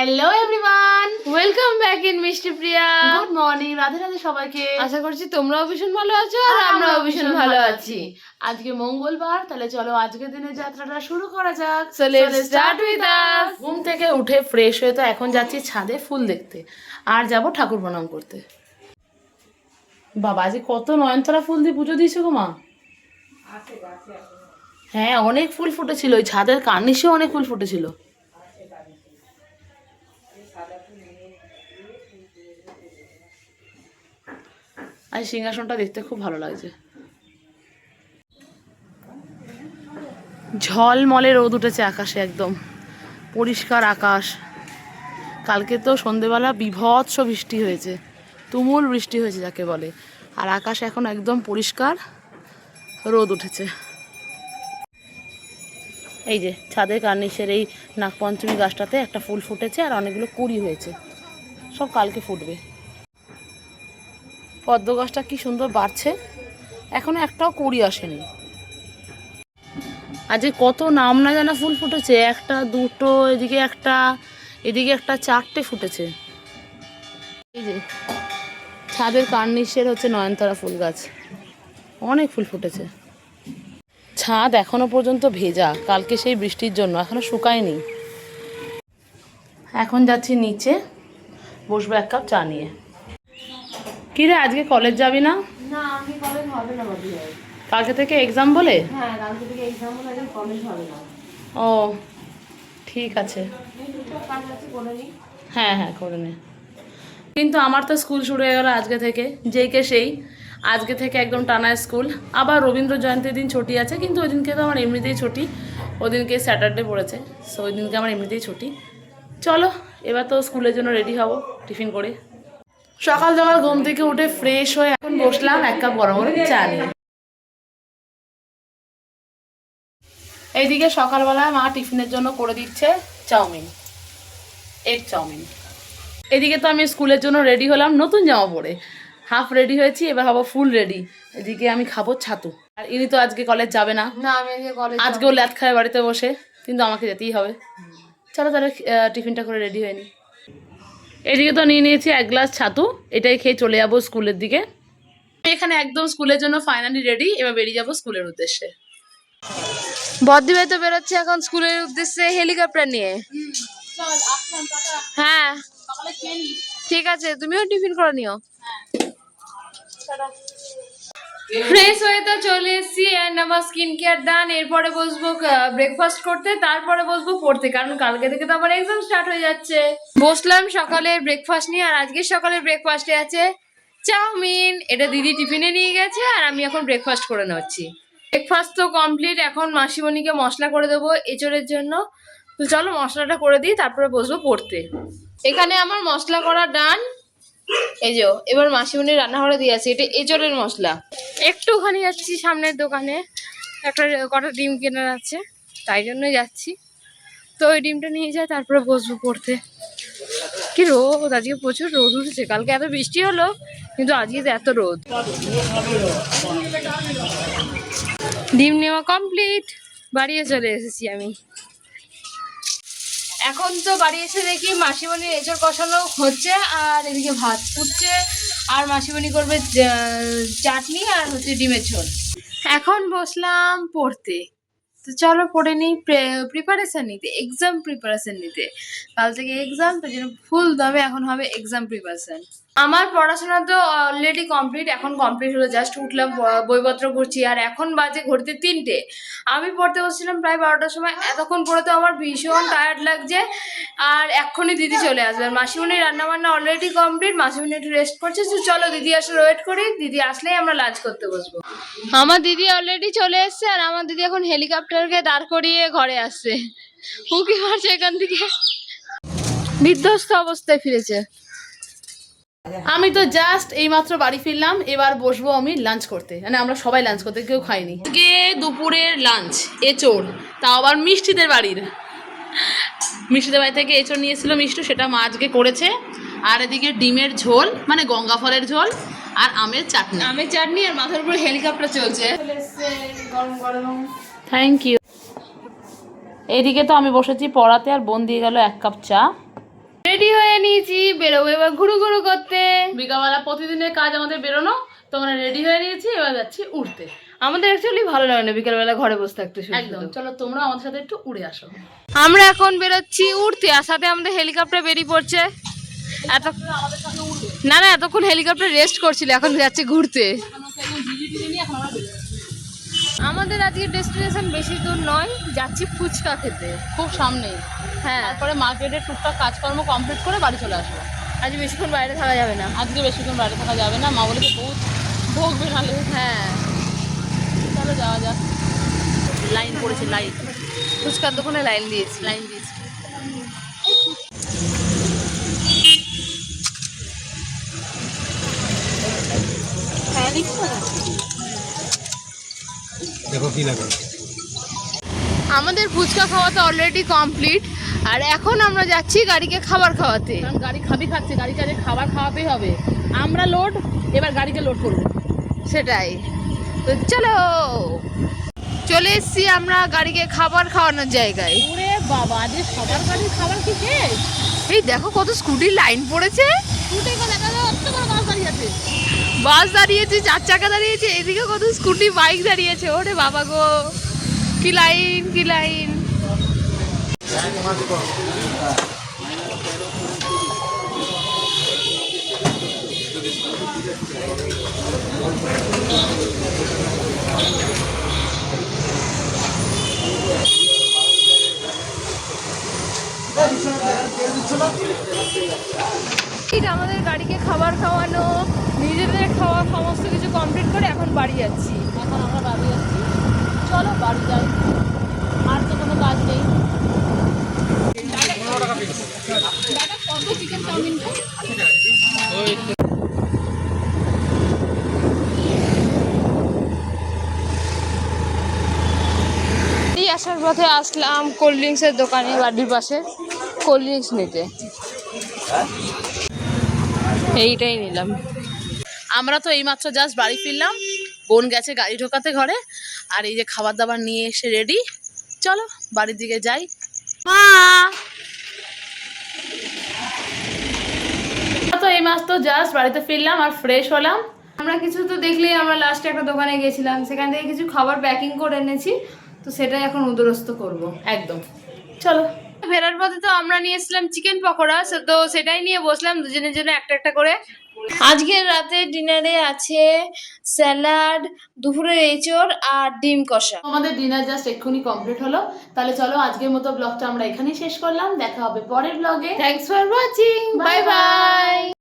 Hello everyone, welcome back in মিষ্টি প্রিয়া। Good morning, Radhe Radhe সবাইকে। আশা করছি তোমরাও ভীষণ ভালো আছো আর আমরাও ভীষণ ভালো আছি। আজকে মঙ্গলবার, তাহলে চলো আজকের দিনের যাত্রাটা শুরু করা যাক। So let's start with us. ঘুম থেকে উঠে ফ্রেশ হয়ে তো এখন যাচ্ছি ছাদে ফুল দেখতে, আর যাব ঠাকুর প্রণাম করতে। বাবা আজ কত নয়নতারা ফুল দিয়ে পুজো দিয়েছো গো মা? হ্যাঁ, অনেক ফুল ফুটেছিল, ওই ছাদের কার্নিশেও অনেক ফুল ফুটেছিল। আর সিংহাসনটা দেখতে খুব ভালো লাগছে। ঝলমলে রোদ উঠেছে আকাশে, একদম পরিষ্কার আকাশ। কালকে তো সন্ধেবেলা বীভৎস বৃষ্টি হয়েছে, তুমুল বৃষ্টি হয়েছে যাকে বলে। আর আকাশ এখন একদম পরিষ্কার, রোদ উঠেছে। এই যে ছাদের কার্নিশের এই নাগপঞ্চমী গাছটাতে একটা ফুল ফুটেছে আর অনেকগুলো কুড়ি হয়েছে, সব কালকে ফুটবে। পদ্ম গাছটা কি সুন্দর বাড়ছে, এখনো একটাও কুড়ি আসেনি। আজকে কত নাম না জানা ফুল ফুটেছে, একটা দুটো, এদিকে একটা, এদিকে একটা, চারটে ফুটেছে। এই যে ছাদের কার্নিশের হচ্ছে নয়নতারা ফুল গাছ, অনেক ফুল ফুটেছে। ছাদ এখনো পর্যন্ত ভেজা, কালকে সেই বৃষ্টির জন্য এখনো শুকায়নি। এখন যাচ্ছি নিচে, বসবো এক কাপ চা নিয়ে। কি রে, আজকে কলেজ যাবি না? না, আমি কলেজ হবে না ভাবি। কালকে থেকে এক্সাম বলে? হ্যাঁ, কালকে থেকে এক্সাম হলে আজকে কলেজ হবে না। ও ঠিক আছে, কাজ আছে করে নি। হ্যাঁ হ্যাঁ করে নে। কিন্তু আমার তো স্কুল শুরু হয়ে গেল আজকে থেকে, যেই কে সেই। আজকে থেকে একদম টানা স্কুল। আবার রবীন্দ্র জয়ন্তীর দিন ছুটি আছে, কিন্তু ওই দিনকে তো আমার এমনিতেই ছুটি, ওই দিনকে স্যাটারডে পড়েছে, সো ওই দিনকে আমার এমনিতেই ছুটি। চলো এবার তো স্কুলের জন্য রেডি হব টিফিন করে। সকাল সকাল ঘুম থেকে উঠে ফ্রেশ হয়ে এখন বসলাম এক কাপ গরম গরম চা নিয়ে। এইদিকে সকালবেলা মা টিফিনের জন্য করে দিচ্ছে চাউমিন, এগ চাউমিন। এদিকে তো আমি স্কুলের জন্য রেডি হলাম নতুন জামা পরে, হাফ রেডি হয়েছি, এবার হবো ফুল রেডি। এদিকে আমি খাবো ছাতু। আর ইনি তো আজকে কলেজ যাবে না, না আমি আজকে কলেজ আজকেও ল্যাদ খায় বাড়িতে বসে, কিন্তু আমাকে যেতেই হবে। চলো তাহলে টিফিনটা করে রেডি হয়ে নি। এদিকে তো নিয়ে নিয়েছি এক গ্লাস ছাতু, এটাই খেয়ে চলে যাবো স্কুলের দিকে। এখানে একদম স্কুলের জন্য ফাইনালি রেডি, এবার বেরিয়ে যাবো স্কুলের উদ্দেশ্যে। বদ্দিভাই তো বেরোচ্ছে এখন স্কুলের উদ্দেশ্যে হেলিকপ্টার নিয়ে। হ্যাঁ ঠিক আছে, তুমিও টিফিন করে নিও। ফ্রেশ হয়ে তো চলে এসেছি, এন্ড আমার স্কিন কেয়ার ডান। এরপরে বসবো ব্রেকফাস্ট করতে, তারপরে বসবো পড়তে, কারণ কালকে থেকে তো আমার এক্সাম স্টার্ট হয়ে যাচ্ছে। বসলাম সকালের ব্রেকফাস্ট নিয়ে, আর আজকে সকালের ব্রেকফাস্টে আছে চাউমিন। এটা দিদি টিফিনে নিয়ে গেছে, আর আমি এখন ব্রেকফাস্ট করে নেওয়াচ্ছি। ব্রেকফাস্ট তো কমপ্লিট, এখন মাসিমণিকে মশলা করে দেবো এঁচড়ের জন্য। তো চলো মশলাটা করে দিই, তারপরে বসবো পড়তে। এখানে আমার মশলা করা ডান। এই যে এবার মাসিমণি রান্নাঘরে দিয়ে আছে, এটা এঁচড়ের মশলা। একটুখানি যাচ্ছি সামনের দোকানে, একটা কটা ডিম কেনার আছে, তাই জন্যই যাচ্ছি। তো ওই ডিমটা নিয়ে যায়, তারপরে বসবো পড়তে। কি রোদ, আজকে প্রচুর রোদ উঠেছে। কালকে এত বৃষ্টি হলো, কিন্তু আজকে তো এত রোদ। ডিম নেওয়া কমপ্লিট, বাড়িয়ে চলে এসেছি আমি। এখন তো বাড়ি এসে দেখি মাসিমণির এঁচড় কষানো হচ্ছে, আর এদিকে ভাত ফুটছে, আর মাসিমণি করবে চাটনি আর হচ্ছে ডিমের ঝোল। এখন বসলাম পড়তে। তো চলো পড়ে নিই, প্রিপারেশন নিতে, এক্সাম প্রিপারেশন নিতে। কাল থেকে এক্সাম, তার জন্য ফুল দমে এখন হবে এক্সাম প্রিপারেশন। আমার পড়াশোনা তো অলরেডি কমপ্লিট, এখন কমপ্লিট হলো, জাস্ট উঠলাম, বইপত্র করছি, আর এখন বাজে ঘড়িতে 3টে। আমি পড়তে বসছিলাম প্রায় 12টার সময়। এতক্ষণ পড়ে তো আমার ভীষণ টায়ার্ড লাগছে, আর এক্ষুনি দিদি চলে আসবে। আর মাসিমণির রান্নাবান্না অলরেডি কমপ্লিট, মাসিমণি একটু রেস্ট করছে। তো চলো দিদি আসলে ওয়েট করি, দিদি আসলেই আমরা লাঞ্চ করতে বসবো। আমার দিদি অলরেডি চলে এসছে, আর আমার দিদি এখন হেলিকপ্টারকে দাঁড় করিয়ে ঘরে আসছে, উঁকি মারছে এখান থেকে, বিধ্বস্ত অবস্থায় ফিরেছে। আমি তো জাস্ট এইমাত্র বাড়ি ফিরলাম, এবার বসবো আমি লাঞ্চ করতে, মানে আমরা সবাই লাঞ্চ করতে, কেউ খাইনি। আজকে দুপুরের লাঞ্চ এঁচড়, তাও আবার মিষ্টিদের বাড়ির। মিষ্টিদের বাড়ি থেকে এঁচড় নিয়েছিল মিষ্টু, সেটা মা আজকে করেছে। আর এদিকে ডিমের ঝোল, মানে গঙ্গা ফলের ঝোল, আর আমের চাটনি। আমের চাটনি, আর মাথার উপরে হেলিকপ্টার চলছে। গরম গরম থ্যাংক ইউ। এইদিকে তো আমি বসেছি পড়াতে, আর বোন দিয়ে গেল এক কাপ চা। রেডি হয়ে নিয়েছি, বেরোবো এবার ঘুরু ঘুরু করতে। বিকালবেলা প্রতিদিনের কাজ আমাদের বেরোনো, তো আমরা রেডি হয়ে নিয়েছি, এবার যাচ্ছি উড়তে। আমাদের অ্যাকচুয়ালি ভালো লাগে না বিকালবেলা ঘরে বসে থাকতে শুধু একদম, শুধু। চলো তোমরা আমাদের সাথে একটু উড়ে আসো। আমরা এখন বেরোচ্ছি উড়তে, আর সাথে আমাদের হেলিকপ্টার বেরিয়ে পড়ছে। এত আমাদের সঙ্গে উড়বে। না না, এতক্ষণ হেলিকপ্টার রেস্ট করছিল, এখন যাচ্ছে ঘুরতে। আমাদের আজকে ডেস্টিনেশন বেশি দূর নয়, যাচ্ছি ফুচকা খেতে। খুব সামনে, হ্যাঁ, তারপরে মার্কেটের টুকটাক কাজকর্ম কমপ্লিট করে বাড়ি চলে আসবো। আজ বেশিক্ষণ বাইরে থাকা যাবে না। আজকে বেশিক্ষণ বাইরে থাকা যাবে না, মা বলেছে বহুত ভোগ বেনালে। হ্যাঁ, চলো যাওয়া যাক। লাইন পড়েছে, লাইন, ফুচকার দোকানে লাইন দিয়েছি। লাইন দিয়েছে। দেখো কি লাগে। আমাদের ফুচকা খাওয়া তো অলরেডি কমপ্লিট, আর এখন আমরা যাচ্ছি গাড়িকে খাবার খাওয়াতে। কারণ গাড়ি খাচ্ছে, গাড়িকে আগে খাবার খাওয়াতেই হবে। আমরা লোড, এবার গাড়িকে লোড করবো। সেটাই তো, চলো চলে এসছি আমরা গাড়িকে খাবার খাওয়ানোর জায়গায়। ওরে বাবা, আজকে সবার গাড়ির খাবার কি শেষ? এই দেখো কত স্কুটির লাইন পড়েছে। ছুটে গেলে দেখা যায় অত বড় বাস দাঁড়িয়ে আছে। বাস দাঁড়িয়েছে, 4 চাকা দাঁড়িয়েছে, এদিকে কত স্কুটি বাইক দাঁড়িয়েছে। ওরে বাবা গো, কি লাইন কি লাইন। আমাদের গাড়িকে খাবার খাওয়ানো, নিজেদের খাওয়া সমস্ত কিছু কমপ্লিট করে এখন বাড়ি যাচ্ছি। এখন আমরা বাড়ি যাচ্ছি, চলো বাড়ি যাই, আর তো কোনো কাজ নেই। কত চিকেন চাউমিন? এই আসার পথে আসলাম কোল্ড ড্রিঙ্কসের দোকানে, বাড়ির পাশে কোল্ড ড্রিঙ্কস নিতে। এইটাই নিলাম। আমরা তো এইমাত্র জাস্ট বাড়ি ফিরলাম, বোন গেছে গাড়ি ঢোকাতে ঘরে, আর এই যে খাবার দাবার নিয়ে এসে রেডি, চলো বাড়ির দিকে যাই। মা, তো এই মাস তো জাস্ট বাড়িতে ফিরলাম আর ফ্রেশ হলাম। আমরা কিছু তো দেখলেই, আমরা লাস্টে একটা দোকানে গেছিলাম, সেখান থেকে কিছু খাবার প্যাকিং করে এনেছি, তো সেটাই এখন উদরস্থ করব। একদম, চলো। ফেরার পথে তো আমরা নিয়ে এসেছিলাম চিকেন পকোড়া, তো সেটাই নিয়ে বসলাম দুজনের জন্য একটা একটা করে। আজকের রাতে ডিনারে আছে স্যালাড, দুপুরের এঁচড় আর ডিম কষা। আমাদের ডিনার জাস্ট এক্ষুনি কমপ্লিট হলো। তাহলে চলো আজকের মতো ব্লগটা আমরা এখানেই শেষ করলাম, দেখা হবে পরের ব্লগে। Thanks for watching, bye bye.